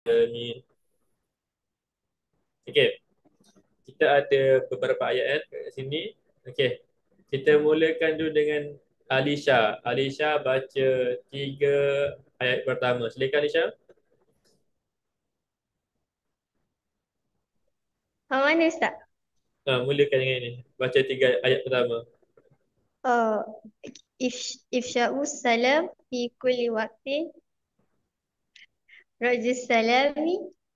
Amin. Okey, kita ada beberapa ayat kat sini. Okey. Kita mulakan dulu dengan Alisha. Alisha baca 3 ayat pertama. Silakan Alisha. Mana Ustaz? Mulakan dengan ini. Baca 3 ayat pertama. Uh, إفشاء السلام في كل وقت. رد السلام.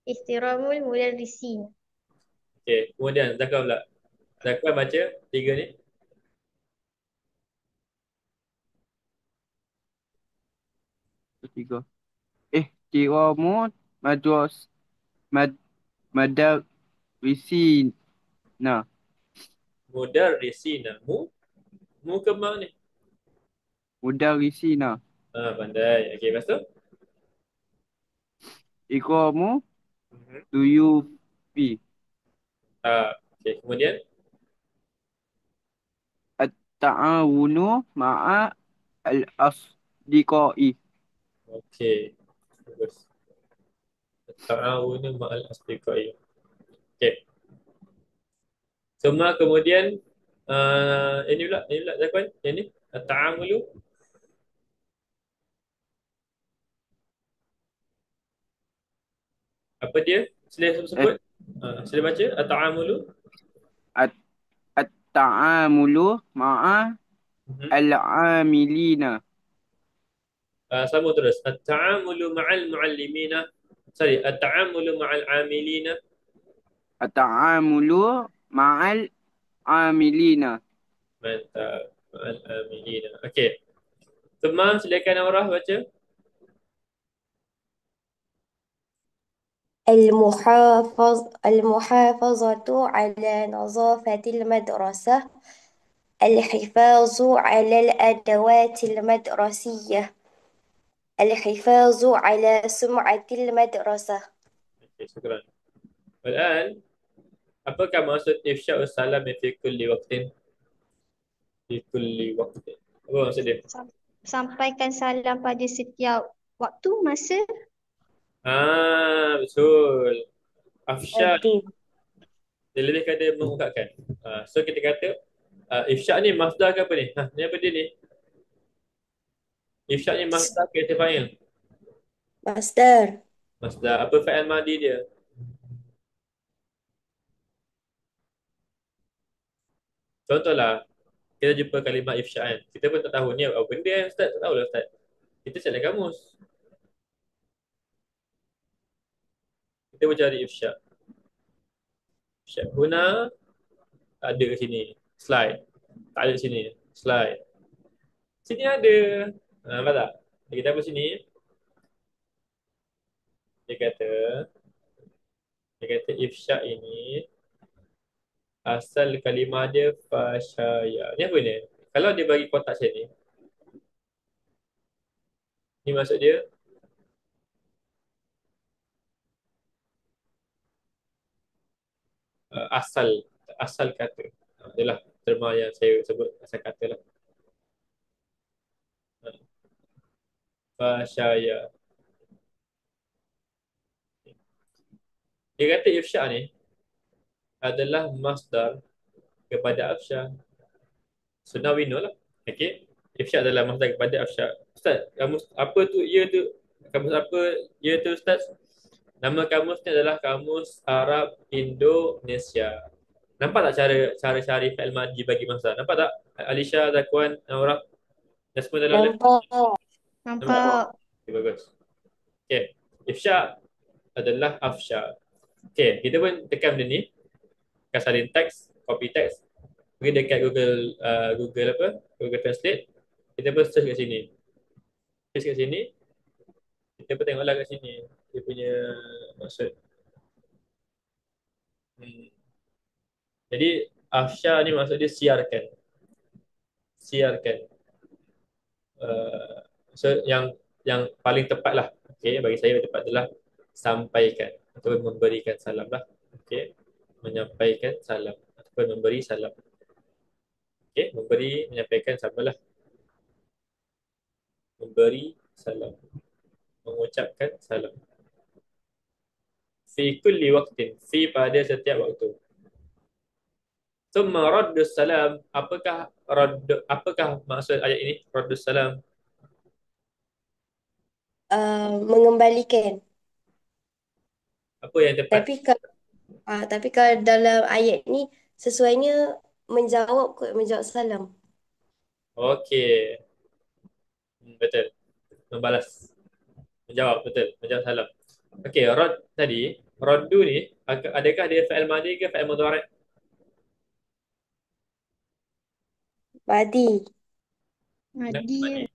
احترام المدرسين. Okey, kemudian Zakar pula. Zakar baca 3 ni. Ketiga. Ihtiramu madras mad madarrisina. Mudarrisina. Mu ke ma ni? Mudarrisina. Pandai. Okey, lepas tu? Ikramu Mhm. duyufi. Okey, kemudian? At-ta'awunu ma'a al-asdiqai. Okey. Bagus. Ta'awunu ma'al asdiqai. Okey. Semua kemudian ini pula Zakwan. Yang ni ta'amulu apa dia? Sila Eh, sebut. Sila baca ta'amulu. at- At-ta'amulu ma'a Mhm. al-amilina. Sambung terus. At-ta'amulu ma'al muallimina. Sorry, at-ta'amulu ma'al amilina. At-ta'amulu ma'al amilina. Mantap. Ma'al amilina. Okey. Semua silakan Aurah baca. المحافظة على نظافة المدرسة. الحفاظ على الأدوات المدرسية. الحفاظ على سمعة المدرسة. Okey, syukran. Al-an, apakah maksud ifsya'us salam fi kulli waqtin? Fi kulli waqtin. Apa maksud dia? Sampaikan salam pada setiap waktu, masa. Betul. Afsya ni Adib. dia lebih kepada mengungkapkan. So kita kata ifsya ni masdar ke apa ni? Ni apa dia ni? Ifsya ni masdar ke isim fa'il? Masdar. Masdar. Apa fa'il madi dia? Contohlah, kita jumpa kalimah ifsya kan. Kita pun tak tahu ni apa benda Ustaz. Tak tahu lah Ustaz. Kita cari kamus. Kita pun cari ifsya. Ifsya guna ada kat sini. Slide. Tak ada kat sini. Slide. Sini ada. Nampak tak? Kita apa sini? Dia kata, dia kata ifsya ini asal kalimah dia fasyaya. Ni apa ni? Kalau dia bagi kotak saya ni maksud dia asal asal kata. Adalah terma yang saya sebut asal kata lah. Fasyaya. Dia kata ifsya ni adalah masdar kepada afsya. So now we know lah. Okay. Ifsya adalah masdar kepada afsya. Ustaz, kamus apa tu? Ya tu. Kamus apa? Ya tu Ustaz. Nama kamusnya adalah Kamus Arab Indonesia. Nampak tak cara cari fi'il madhi bagi masdar? Nampak tak? Alisha, Zakwan, Aurah, dan semua dalam list. Nampak. Nampak? Nampak. Okay, bagus. Okay. Ifsya adalah afsya. Okay, kita pun tekan benda ni. Kita salin teks, copy teks. Pergi dekat Google apa? Google Translate. Kita pun search kat sini. Search kat sini. Kita pun tengoklah kat sini. Dia punya maksud. Hmm. Jadi, afsya ni maksud dia siarkan. Siarkan. So yang paling tepat lah, okay, bagi saya yang tepat adalah sampaikan atau memberikan salam lah, okay, menyampaikan salam ataupun memberi salam, okay, memberi menyampaikan sama lah, memberi salam, mengucapkan salam. fi kulli waqtin, fi pada setiap waktu. Summa raddus salam, apakah maksud ayat ini? Raddus salam. Mengembalikan. Apa yang tepat? Tapi kalau dalam ayat ni sesuainya menjawab kot, menjawab salam. Okey. Betul. Membalas. Menjawab, betul. Menjawab salam. Okey, tadi, raddu ni, adakah dia fa'il madi ke fa'il mudhari'? Madi. Kenapa Madi. madi?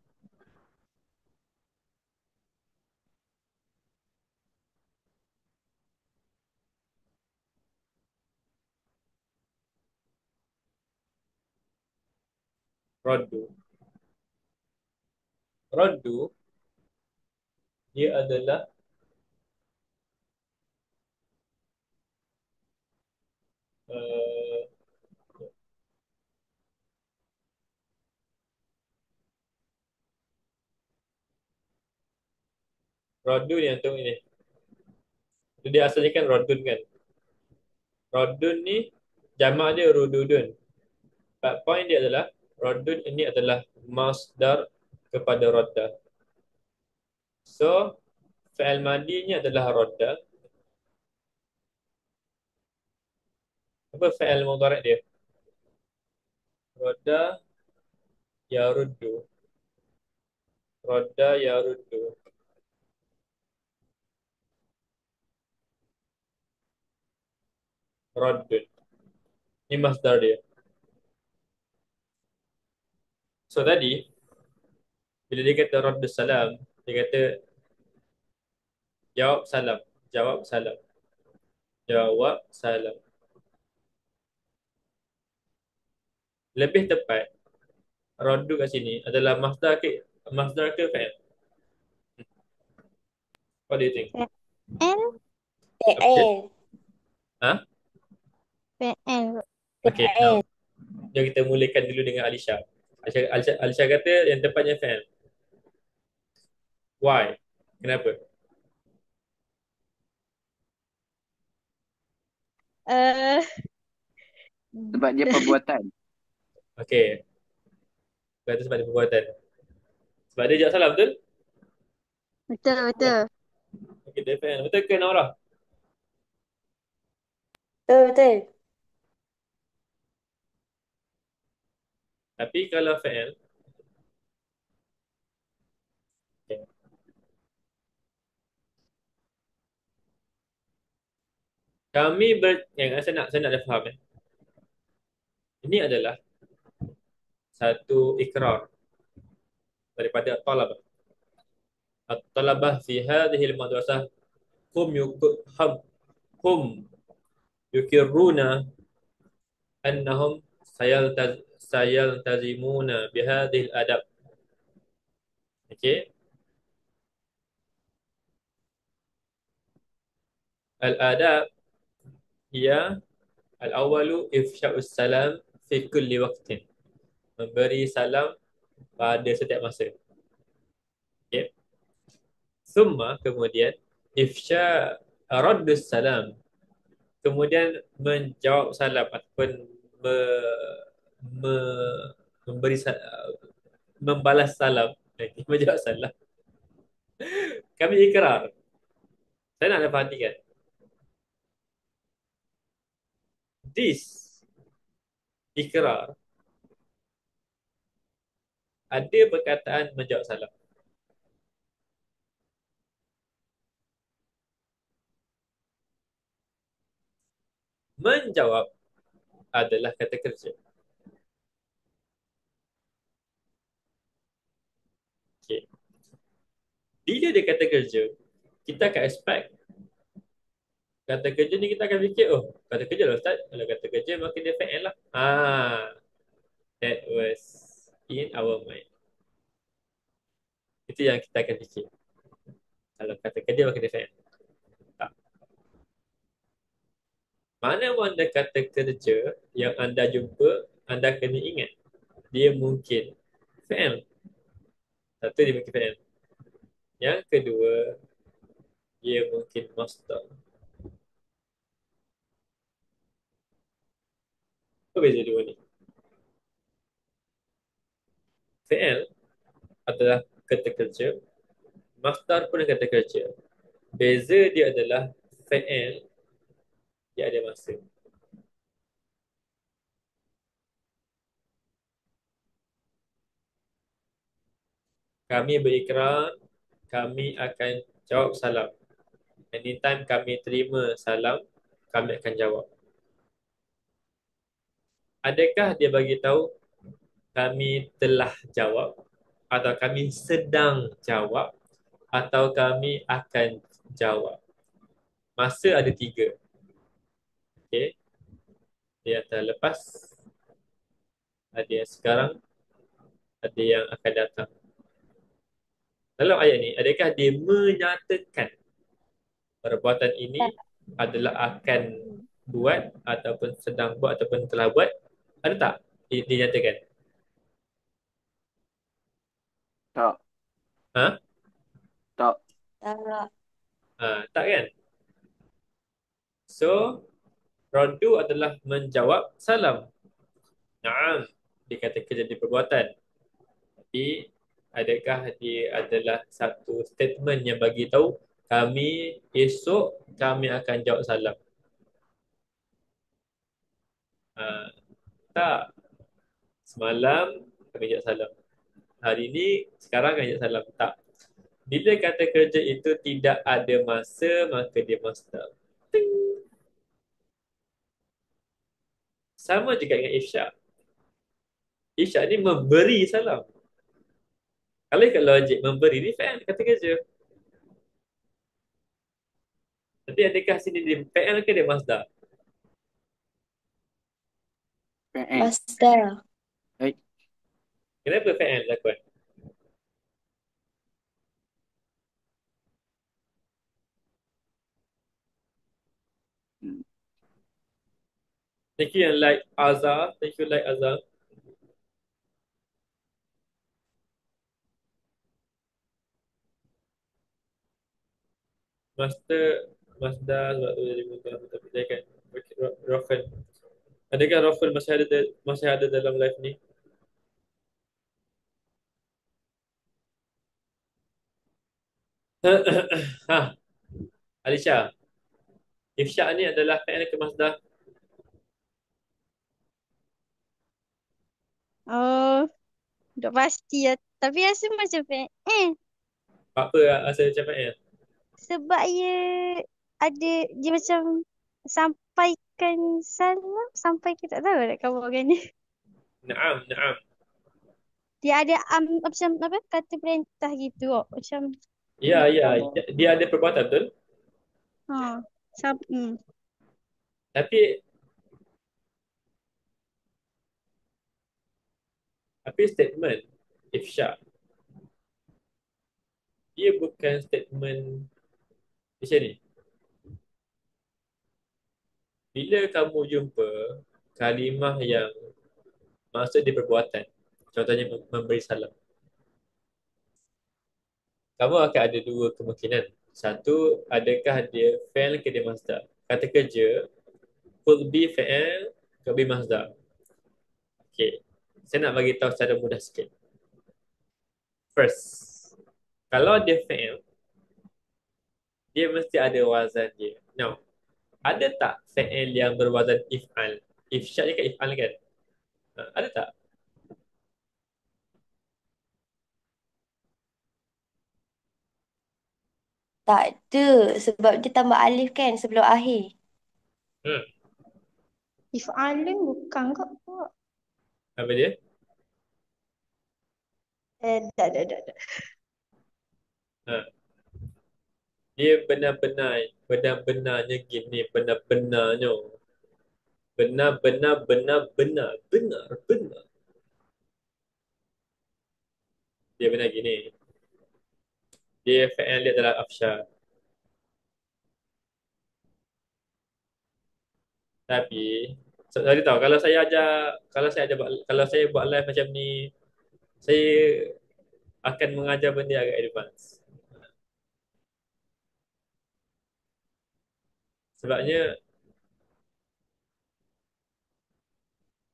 Raddu. Raddu, dia adalah uh, raddu ni untuk ini. Dia asalnya kan raddun kan. Raddun ni jamak dia rududun. But point dia adalah raddun ini adalah masdar kepada radda. So, fa'il madinya adalah radda. Apa fa'il mudhari' dia? Radda yaruddu. Radda yaruddu. Raddun. Ini masdar dia. So tadi, bila dia kata raddus salam, dia kata jawab salam. Jawab salam. Jawab salam. Lebih tepat, raddu kat sini adalah masdar ke fa'il? What do you think? PL. Apa dia? PL. Ha? PL. Okay, now PL. jom kita mulakan dulu dengan Alisha. Alisha kata yang tepatnya fa'il. Why? Kenapa? Uh, Sebab dia perbuatan. Okay, kata sebab dia perbuatan. Sebab dia jawab salam, betul? betul, betul. Okay, dia fa'il. Betul ke Naura? Betul, betul. Tapi kalau fa'il, okay. Yang saya nak dah faham. Ini adalah satu ikrar daripada talabah. At-talabah fi hadhihi al-madrasah hum hum yukirruna annahum sayaltazimuna bihadhihi al-adab. Okey. Al-adab ia al-awwalu ifsya'us salam fi kulli waqtin. Memberi salam pada setiap masa. Okey. Summa kemudian ifsya raddus salam, kemudian menjawab salam ataupun me, me, memberi membalas salam. Okay, menjawab salam. Kami ikrar. Saya nak perhatikan. This ikrar ada perkataan menjawab salam. Menjawab adalah kata kerja. Okay. Bila dia kata kerja, kita akan expect kata kerja ni kita akan fikir, oh, kata kerja lah Ustaz. Kalau kata kerja, maka dia fa'il lah. That was in our mind. Itu yang kita akan fikir. Kalau kata kerja, maka dia fa'il. Tak. Mana anda kata kerja yang anda jumpa, anda kena ingat. Dia mungkin fa'il. Satu, dia mungkin fa'il. Yang kedua, dia mungkin masdar. Apa beza dua ni? Fi'il adalah kata kerja, masdar pun kata kerja. Beza dia adalah fi'il dia ada masa. Kami berikrar, kami akan jawab salam. Anytime kami terima salam, kami akan jawab. Adakah dia bagi tahu kami telah jawab, atau kami sedang jawab, atau kami akan jawab? Masa ada tiga. Okey, dia yang telah lepas, ada yang sekarang, ada yang akan datang. Dalam ayat ni, adakah dia menyatakan perbuatan ini adalah akan buat, ataupun sedang buat, ataupun telah buat? Ada tak dinyatakan? Tak. Ha? Tak. Tak. Tak kan? So, Raddu adalah menjawab salam. Naam, dikatakan jadi perbuatan. Tapi, adakah dia adalah satu statement yang bagi tahu kami esok kami akan jawab salam? Ah, tak. Semalam kami jawab salam. Hari ini sekarang kami jawab salam. Tak. Bila kata kerja itu tidak ada masa, maka dia masdar. Sama juga dengan ifsya. Ifsya ni memberi salam. Kalau ikut logik, memberi ni fa'il kata kerja. Tapi adakah sini dia fa'il ke dia masdar? PN. Masdar. Eh, Kenapa fa'il lakukan? hmm. Thank you yang like Azhar. Thank you like Azhar. Master Masdar sebab tu jadi mudah untuk percayakan. Rofel. Adakah Rofel masih ada dalam live ni? Ha, Alisha. Ifsya ni adalah fa'il ke masdar? Oh, tak pasti ya. Tapi rasa macam Apa asal macam fa'il? sebab ada dia macam sampaikan salam, sampai kita tak tahu nak kabarkan ni. Naam, naam. Dia ada macam apa kata perintah gitu kok. Macam Ya, nak ya. khabar. Dia ada perbuatan betul. Ha. Tapi statement ifsya dia bukan statement macam ni. Bila kamu jumpa kalimah yang maksud dia perbuatan, contohnya memberi salam, kamu akan ada dua kemungkinan. Satu, adakah dia fa'il ke dia masdar? Kata kerja could be fa'il, could be masdar. Okay, saya nak bagi tahu secara mudah sikit. First, kalau dia fa'il, dia mesti ada wazan dia. Now, ada tak fa'il yang berwazan if'al? Ifsya ni kan if'al kan? Ada tak? Tak ada. Sebab dia tambah alif kan sebelum akhir. Hmm. If'alun bukan kok. Apa dia? Tak. Ha. Dia benar-benarnya gini, benar-benarnya. Benar. Dia benar gini. Dia fa'il dia adalah afsha. Tapi saya tahu kalau saya buat live macam ni, saya akan mengajar benda agak advance. Sebabnya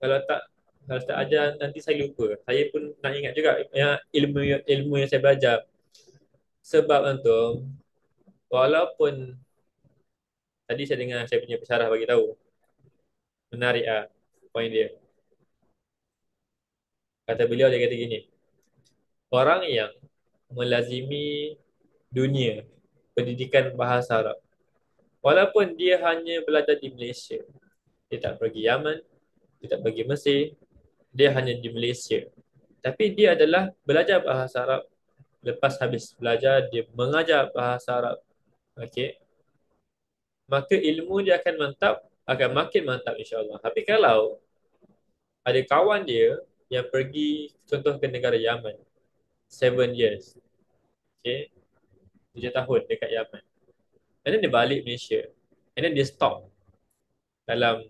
Kalau tak kalau tak ajar nanti saya lupa. Saya pun nak ingat juga yang ilmu yang saya belajar. Sebab antum, walaupun tadi saya dengar saya punya pensyarah bagi tahu, menarik poin dia. Kata beliau dia kata gini, orang yang melazimi dunia pendidikan bahasa Arab, walaupun dia hanya belajar di Malaysia, dia tak pergi Yaman, dia tak pergi Mesir, dia hanya di Malaysia. Tapi dia adalah belajar bahasa Arab, lepas habis belajar dia mengajar bahasa Arab. Okey. Maka ilmu dia akan makin mantap insya-Allah. Tapi kalau ada kawan dia yang pergi contoh ke negara Yaman 7 years, okey, 7 tahun dekat Yaman. And then dia balik Malaysia. And then dia stop dalam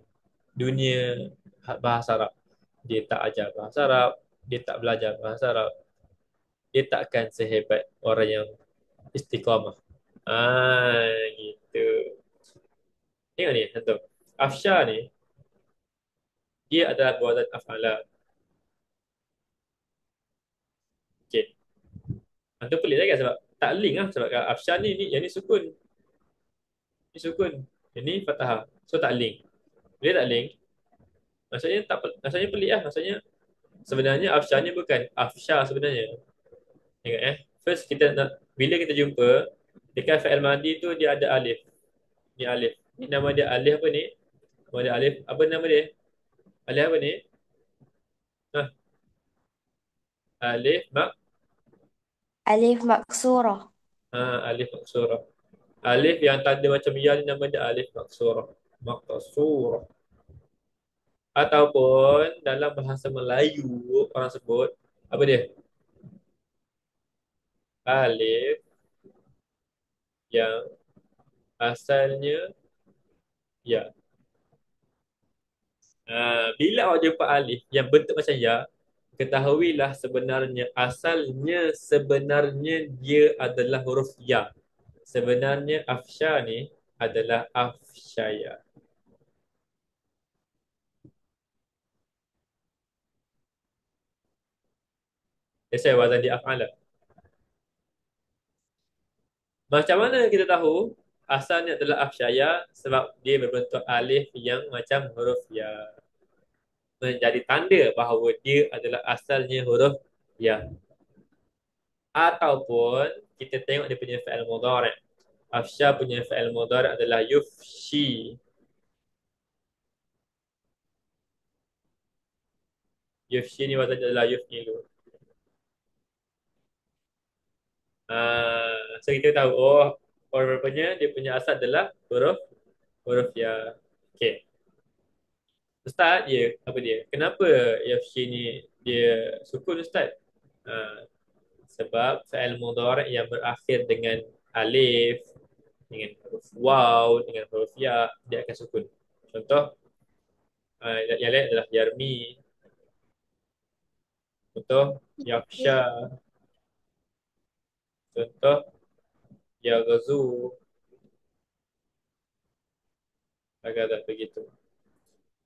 dunia bahasa Arab. Dia tak ajar bahasa Arab, dia tak belajar bahasa Arab. Dia takkan sehebat orang yang istiqamah. Gitu. Tengok ni, tentu. Afsha ni, dia adalah buatan af'ala. Okey. Antum pelik kan sebab tak link lah. Sebab Afsha ni, yang ni sukun. Ni sukun. Yang ni fathah. So tak link. Bila tak link, maksudnya pelik lah. Maksudnya sebenarnya Afsha ni bukan Afsha sebenarnya. Tengok First bila kita jumpa, dekat fi'il madi tu dia ada alif. Ni alif. Ni nama dia alif apa ni? Nama dia alif. Apa nama dia? Alif apa ni? Nah, alif mak. Alif maksurah. Alif maksurah. Alif yang tanda macam ya ni nama dia alif maksurah. Maksurah. Ataupun dalam bahasa Melayu orang sebut apa dia? Alif yang asalnya ya. Bila awak jumpa alif yang bentuk macam ya, ketahuilah sebenarnya dia adalah huruf ya. Sebenarnya afsha ni adalah afshaya. Saya wazan di af'ala. Macam mana kita tahu asalnya adalah afshaya? Sebab dia berbentuk alif yang macam huruf ya. Menjadi tanda bahawa dia adalah asalnya huruf ya. Ataupun kita tengok dia punya fi'il mudhari'. Afsha punya fi'il mudhari' adalah yufshi. Yufshi ni wazan adalah yuf'ilu. So kita tahu rupanya dia punya asal adalah huruf ya. Okey. Ustaz apa dia? Kenapa Yafshi ni dia sukun Ustaz? Ah, sebab fi'il mudhari' yang berakhir dengan alif, dengan huruf waw, dengan huruf ya, dia akan sukun. Contoh yang lain adalah yarmi. Contoh yaksha. Contoh yaghzu. Agak begitu.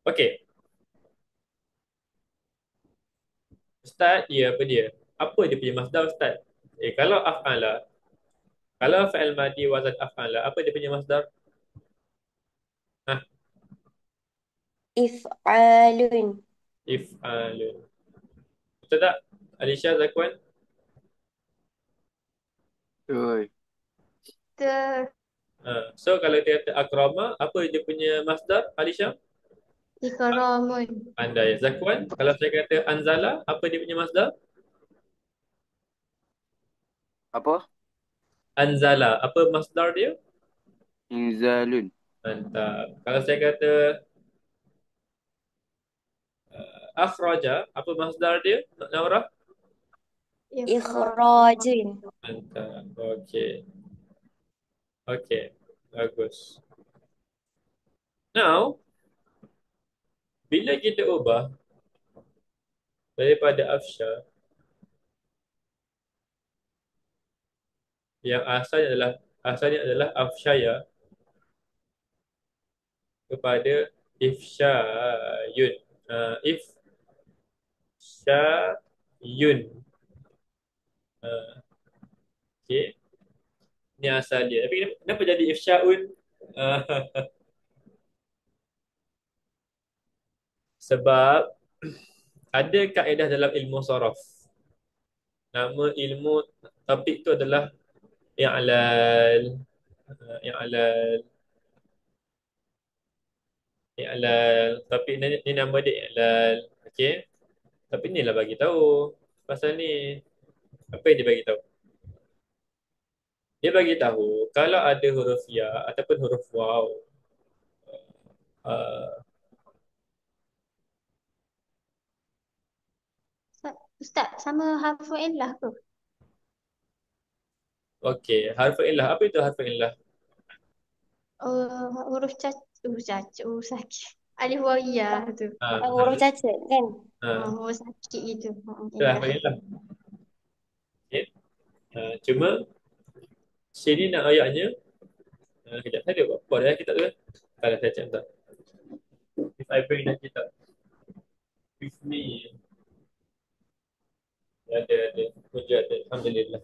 Okey. Ustaz apa dia? Apa dia punya masdar Ustaz? Kalau af'ala, kalau fa'il madi wazan af'ala, apa dia punya masdar? If'alun. If'alun. Betul tak? Alisha, Zakwan? Oi. So kalau dia kata akrama, apa dia punya masdar, Alisha? Ikramun. Andai. Zakwan, kalau saya kata anzala, apa dia punya masdar? Apa? Anzala, apa masdar dia? Inzalun. Mantap. Kalau saya kata akhraja, apa masdar dia, Naurah? Ikhrajun. Mantap. Okey. Okey. Bagus. Now, bila kita ubah daripada afsha yang asalnya adalah afshaya kepada ifsyayun. If Syayun. Okay. Ni asal dia. Tapi kenapa jadi ifsya'un? Uh, sebab ada kaedah dalam ilmu saraf. Nama ilmu topik tu adalah i'lal. I'lal. I'lal. Topik ni nama dia i'lal. Okey. Tapi ni lah bagi tahu pasal ni. Apa yang dia bagi tahu? Dia bagi tahu kalau ada huruf ya ataupun huruf waw. Uh, Ustaz, sama harfu illah tu. Okey, harfu illah. Apa itu harfu illah? Huruf cacat, huruf sakit. Alif waw ya tu. Huruf cacat kan? Huruf sakit itu. Itulah harfu illah. Okey. Cuma sini nak ayatnya. Kejap, saya ada buat apa dah kitab tu kan? Kalau saya cek tak. If I bring that kitab with me. Ada. Hujah ada. Alhamdulillah.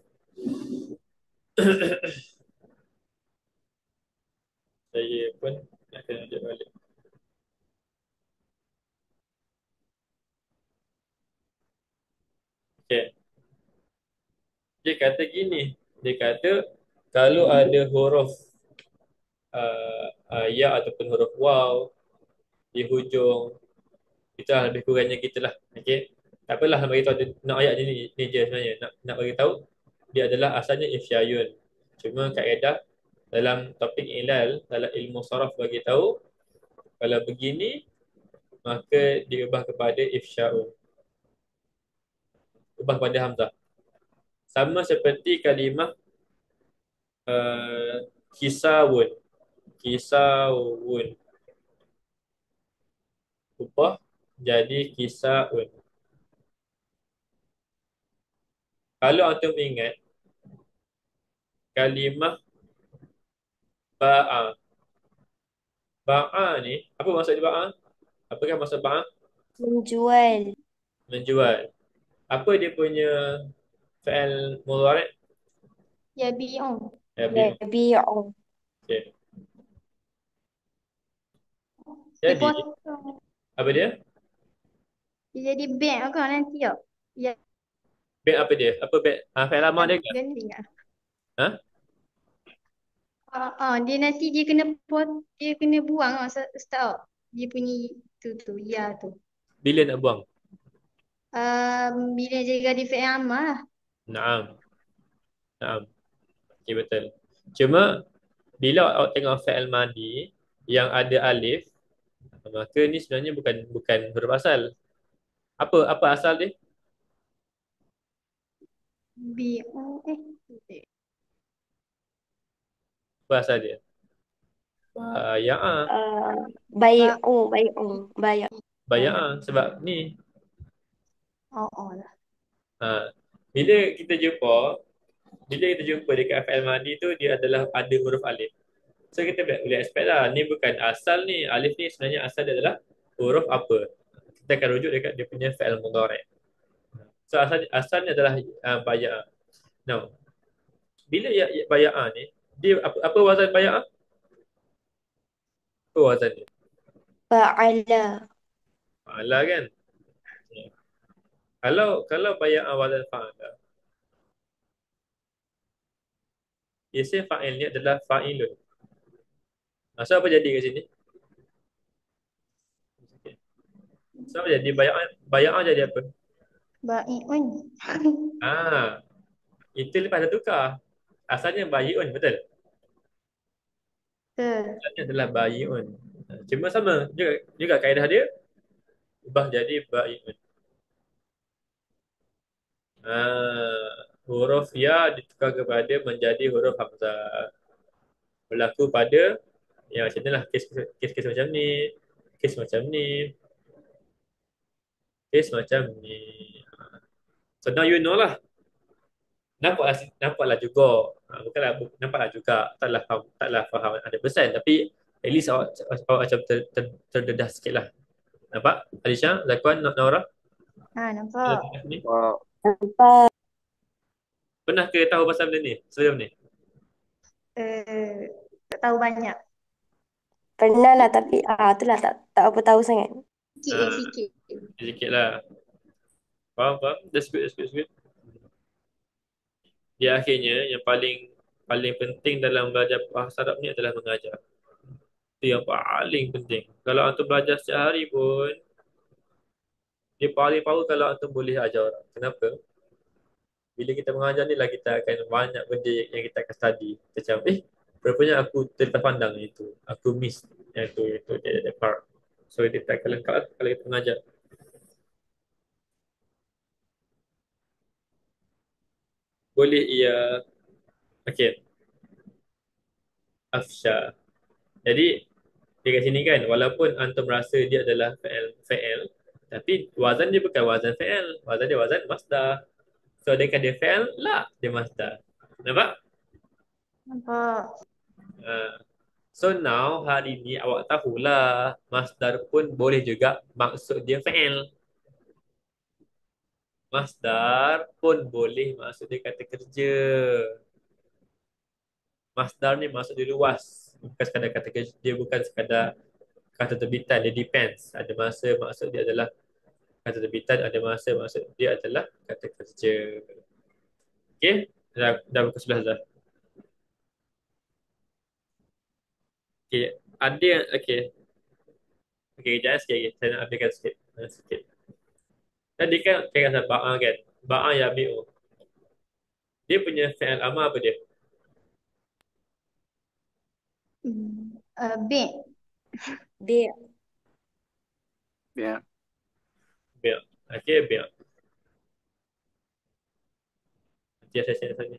Saya pun nak kena tunjuk balik. Okay. Dia kata gini. Dia kata kalau ada huruf ya ataupun huruf waw di hujung, kita lebih kurangnya kita lah. Okay. Tak apalah nak beritahu nak ayat ni je sebenarnya. Nak beritahu dia adalah asalnya ifsyayun. Cuma kaedah dalam topik ilal, dalam ilmu saraf bagi tahu kalau begini maka diubah kepada ifsya'un. Ubah pada hamzah. Sama seperti kalimah kisawun. Kisawun. Ubah jadi kisawun. Kalau antum ingat kalimah ba'a. Ba'a ni, apa maksud dia ba'a? Apakah maksud ba'a? Menjual. Menjual. Apa dia punya fi'il mudhari'? Yabi'un. Yabi'u. Okay. Dia Jadi, potong. apa dia? Dia jadi bank kan nanti tak? Ya, Beg apa dia? Apa beg? Fi'il amar dia ke? ganti tak? Ha? Dia nanti dia kena buang Ustaz. Dia punya tu ya tu. Bila nak buang? Bila jaga di fi'il amal lah. Naam. Naam. Okay, betul. Cuma bila awak tengok fi'il madi yang ada alif, maka ni sebenarnya bukan huruf asal. Apa asal dia? Bi'un Apa asal dia? Baya'a. Bai'u. Bai'u. Baya'a sebab ni. lah. Bila kita jumpa dekat fi'il madi tu dia adalah ada huruf alif. So kita boleh expect lah ni bukan asal ni. Alif ni sebenarnya asal dia adalah huruf apa? Kita akan rujuk dekat dia punya fi'il mudhari'. So asalnya adalah baya'a. Now, bila baya'a ni dia apa wazan baya'a? Apa wazan dia? Fa'ala. Fa'ala kan? Kalau baya'a wazan fa'ala, isim fa'il ni adalah fa'ilun. So apa jadi kat sini? So apa jadi baya'a jadi apa? Ba'i'un. Itu lepas dah tukar. Asalnya bayi'un, betul? Betul. Asalnya adalah bayi'un. Cuma sama juga kaedah dia ubah jadi ba'i'un. Huruf ya ditukar kepada menjadi huruf hamzah. Berlaku pada yang macam ni lah, kes macam ni, kes macam ni, kes macam ni. So now you know lah. Nampaklah juga. Nampaklah juga. Taklah faham 100%. Tapi at least awak macam terdedah sikit lah. Nampak? Alisha, Zakwan, Naura? Kalau Nampak. tengah sini. Oh, Nampak. Pernah ke tahu pasal benda ni sebelum ni? Tak tahu banyak. Pernah lah tapi itulah tak apa tahu sangat. Sikit je, Ah, sikit. sedikit lah. Faham, faham? That's good, that's good, that's good. Dia akhirnya yang paling paling penting dalam belajar bahasa Arab ni adalah mengajar. Itu yang paling penting. Kalau antum belajar setiap hari pun, dia paling power kalau antum boleh ajar orang. Kenapa? Bila kita mengajar ni lah kita akan banyak benda yang kita akan study. Macam, rupanya aku terlepas pandang itu. Aku miss yang itu dia part. So, dia tak akan lengkap kalau kita mengajar. Boleh ia, okay, afsha. Jadi, dekat sini kan, walaupun antum rasa dia adalah fa'il, tapi wazan dia bukan wazan fa'il. Wazan dia wazan masdar. So, dia kan dia fa'il, lah, dia masdar. Nampak? Nampak. Uh, so now hari ni awak tahulah masdar pun boleh juga maksud dia fa'il. Masdar pun boleh maksud dia kata kerja. Masdar ni maksud dia luas. Bukan sekadar kata kerja, dia bukan sekadar kata terbitan, dia depends. Ada masa maksud dia adalah kata terbitan, ada masa maksud dia adalah kata kerja. Okey? Dah pukul 11 dah. Okey, ada yang okey. Okey, kejap sikit lagi. Saya nak ambilkan sikit. Sikit. Tadi kan cakap pasal ba'a kan. Ba'a ya bi'u. Dia punya fi'il amar apa dia? B. Dia ya. Bi'. Okey, bi'. Nanti saya share saja.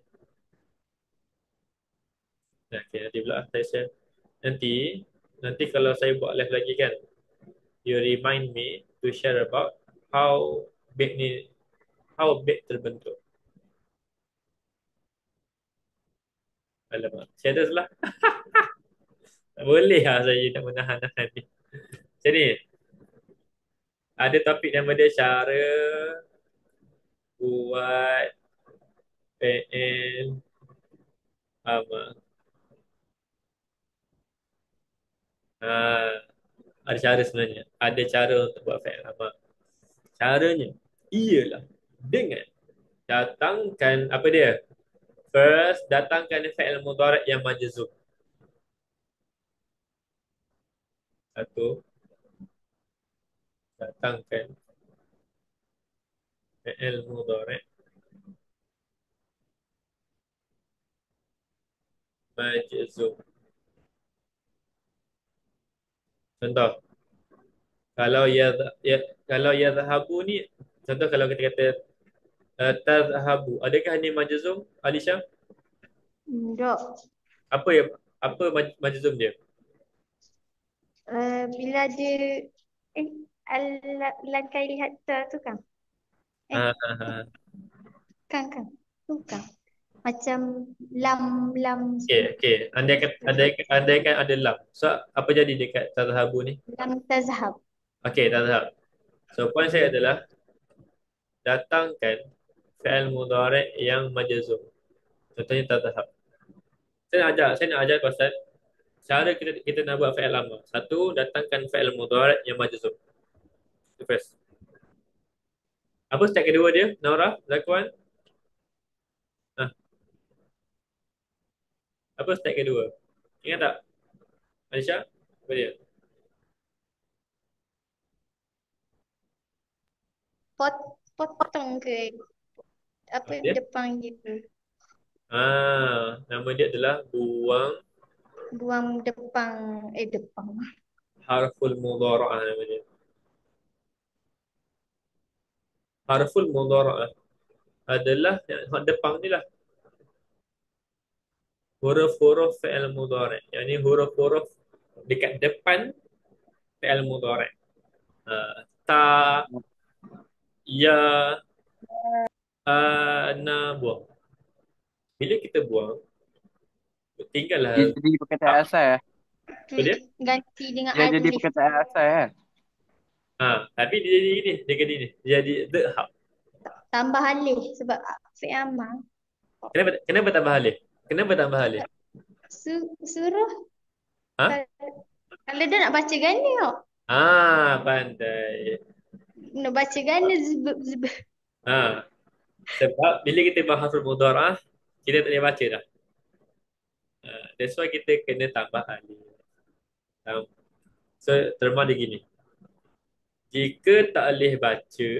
Okey, nanti pula saya share. Nanti, nanti kalau saya buat live lagi kan, you remind me to share about how big ni, how big terbentuk. Alamak, share lah. Tak boleh lah saya nak menahan-nahan ni. Jadi, ada topik nama dia cara buat PN ama. Ha, ada cara sebenarnya. Ada cara untuk buat PN ama. Caranya ialah dengan datangkan apa dia? First, datangkan fi'il mudhari' yang majzum. Satu, datangkan fi'il mudhari' majzum. Contoh, kalau ya kalau yadhhabu ni, contoh kalau kita kata tadhhabu, adakah ni majzum, Alisha? Dok. Apa ya, apa majzum dia? Bila dia eh al langkai lihat tu kan? Ha, ha, ha. Kan. Tu kan. Macam lam lam Okey, okey. Andaikan ada lam. So, apa jadi dekat tadhhabu ni? lam tazhab. Okey, tadhhab. So, point saya adalah datangkan fi'il mudhari' yang majzum. Contohnya tadhhab. Saya nak ajar pasal cara kita nak buat fi'il amr. Satu, datangkan fi'il mudhari' yang majzum. Itu first. Apa step kedua dia? Naura, Zakwan? Ah, apa step kedua? Ingat tak? Aisyah? Apa dia? Potong ke apa Apa dia? depan gitu. Nama dia adalah Buang depan depan. harful mudhara'ah nama dia. Harful mudhara'ah adalah yang depan ni lah. Huruf-huruf fi'il mudhari'. Yang ni huruf-huruf dekat depan fi'il mudhari'. Ta, ya, na, buang. Bila kita buang, Dia tinggallah jadi perkataan tak. asal. Apa dia? Ganti dengan Dia jadi alif. perkataan asal kan. Tapi dia jadi gini, dia jadi ni. Dia jadi dhahab. Tambah alif sebab fi'il amar. Kenapa tambah alif? Kenapa tambah alif? Suruh Ha? kalau, kalau dia nak baca ganda tau. Pandai. Nak baca ganda Ha, sebab bila kita bahas huruf mudharah, kita tak boleh baca dah. That's why kita kena tambah alif. Um, so, terma dia gini. Jika tak boleh baca,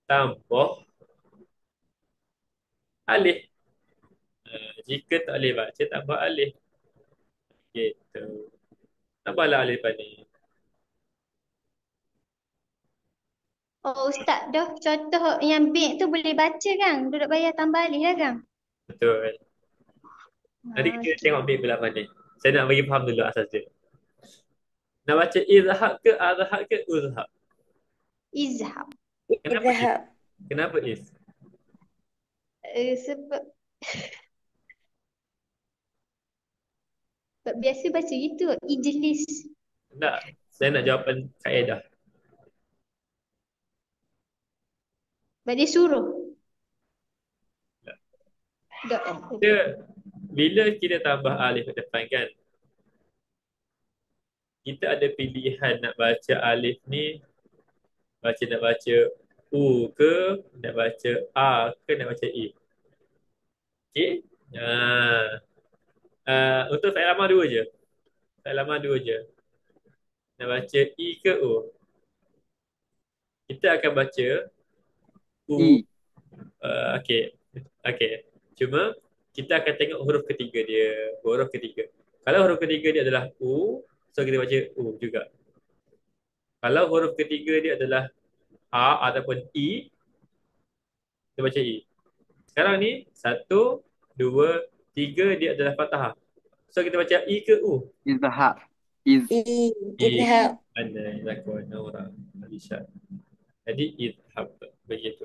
tambah alif. Jika tak boleh baca, tambah alif. Gitu. Tambahlah alif ni. Oh Ustaz dah contoh yang bank tu boleh baca kan? Duduk bayar tambah alih lah kan? Betul. Nanti kita Okey. tengok ambil belah mana. Saya nak bagi faham dulu asas dia. Nak baca izhab ke azhab ke uzhab? Izhab. Kenapa is? Izhab. Kenapa is? Sebab biasa baca gitu. Ijlis. Tak. Saya nak jawapan kaedah. Sebab dia suruh. Tak. Dok. Dia, bila kita tambah alif ke depan kan, kita ada pilihan nak baca alif ni, nak baca U ke, nak baca A ke, nak baca I. Okey? Uh, untuk fa'il amar dua je. Fa'il amar dua je. Nak baca I ke U. Kita akan baca U. I. Okey. Okey. Cuma kita akan tengok huruf ketiga dia. Huruf ketiga. Kalau huruf ketiga dia adalah U, so kita baca U juga. Kalau huruf ketiga dia adalah A ataupun I, kita baca I. Sekarang ni, satu, dua, tiga dia adalah fathah. So kita baca I ke U? Izhab. Iz. I. Izhab. Pandai lakon orang Alisha. Jadi idhab begitu.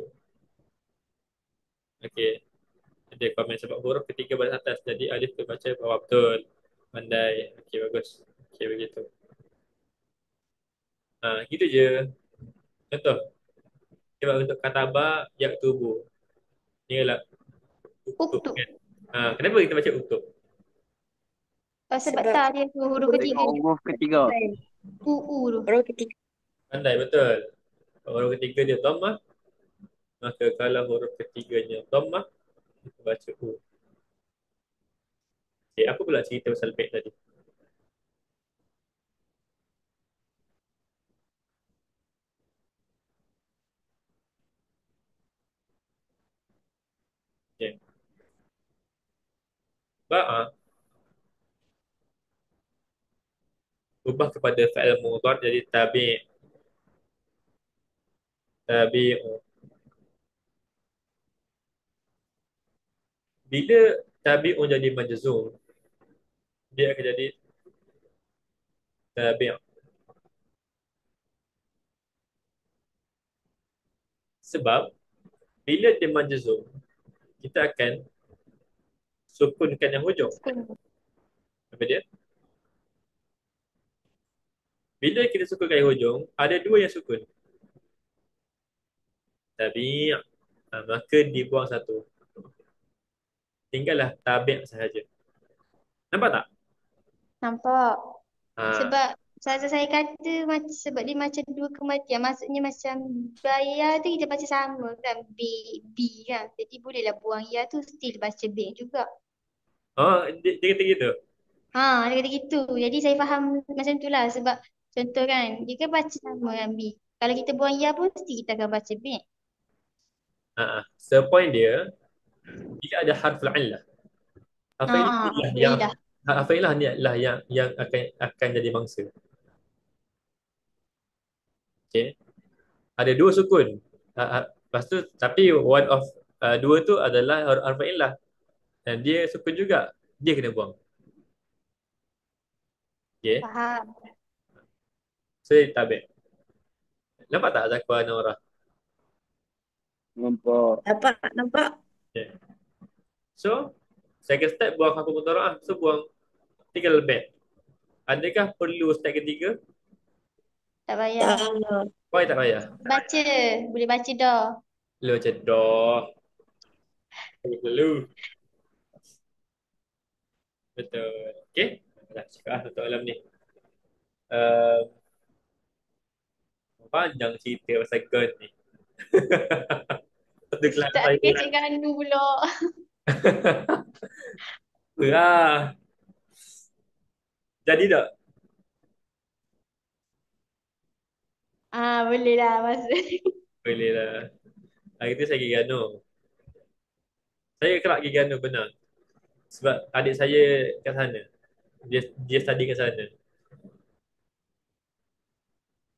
Okey. Ada komen sebab huruf ketiga baris atas. Jadi alif terbaca bawah betul. Pandai. Okey bagus. Okey begitu. Gitu je. Contoh. Sebab untuk kataba yaktubu. Ni ialah uktub Uktub. kan. Kenapa kita baca uktub? Sebab Sebab tak dia tu huruf ketiga. Tengok huruf ketiga. U tu. huruf ketiga. Pandai betul. Kalau huruf ketiga dia dhammah, maka kalau huruf ketiganya dhammah, kita baca U. Okay, apa pula cerita pasal baik tadi? Okay. Ba'a ubah kepada fa'il mudhari jadi tabi'u. Bila tabi'u jadi majzum, dia akan jadi tabi'. Sebab bila dia majzum, kita akan sukunkan yang hujung. Apa dia? Bila kita sukunkan yang hujung, ada dua yang sukun. Tabi'. Maka dibuang satu. Tinggallah tabi' sahaja. Nampak tak? Nampak. Ha, Sebab saya kata sebab dia macam dua kematian. Maksudnya macam bayar tu kita baca sama kan. B, B kan. Jadi bolehlah buang ya tu still baca B juga. dia kata gitu. Dia kata gitu. Jadi saya faham macam tu lah. Sebab contoh kan, dia kan baca sama dengan B. Kalau kita buang ya pun mesti kita akan baca B. So point dia, jika ada harful illah. Harful illah ni lah yang Ilah. harful illah ni adalah yang akan jadi mangsa. Okay. Ada dua sukun. Lepas tu tapi one of dua tu adalah harful illah dan dia sukun juga. Dia kena buang. Okay. Faham. So tabi'. Nampak tak Zakwa Nora? Nampak. Nampak. Okay. So second step buang harful mudhara'ah. So buang tinggal bad. Adakah perlu step ketiga? Tak payah. Tak. Why tak payah? Baca. Boleh baca dah. Lu macam dah. Lu. Betul. Okay. Dah cakap lah untuk malam ni. Uh, Panjang cerita pasal gun ni. Satu kelas Tak ada saya. kecik ganu pula. Lah. Jadi tak? Boleh lah masa. Boleh lah. Hari tu saya pergi Gano. Saya kerap pergi Gano benar. Sebab adik saya kat sana. Dia study kat sana.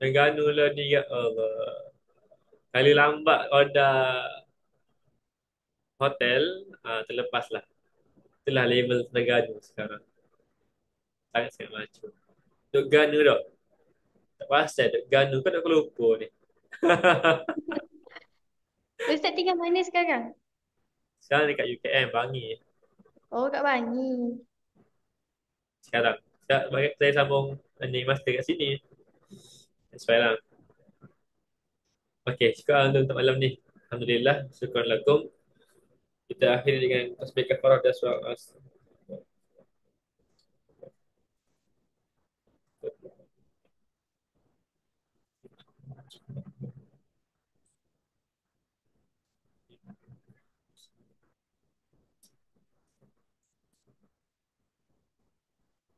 Dan Gano lah ni, ya Allah. Kali lambat order hotel, terlepas lah. Itulah level Terengganu sekarang. Sangat-sangat maju. Duk Ganu tak? Tak pasal duk Ganu kan nak Lumpur ni. Ustaz tinggal mana sekarang? Sekarang dekat UKM, Bangi. Oh, kat Bangi. Sekarang. Saya sambung learning master kat sini. That's why lah. Okay, sekarang untuk malam ni. Alhamdulillah. Syukur lakum. Kita akhiri dengan tasbih kafarah dan surah As.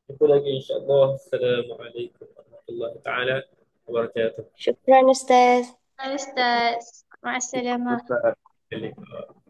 Jumpa lagi insyaAllah. Assalamualaikum warahmatullahi taala wabarakatuh. Syukran Ustaz. Ustaz. Ma'assalamah. Ustaz. Assalamualaikum.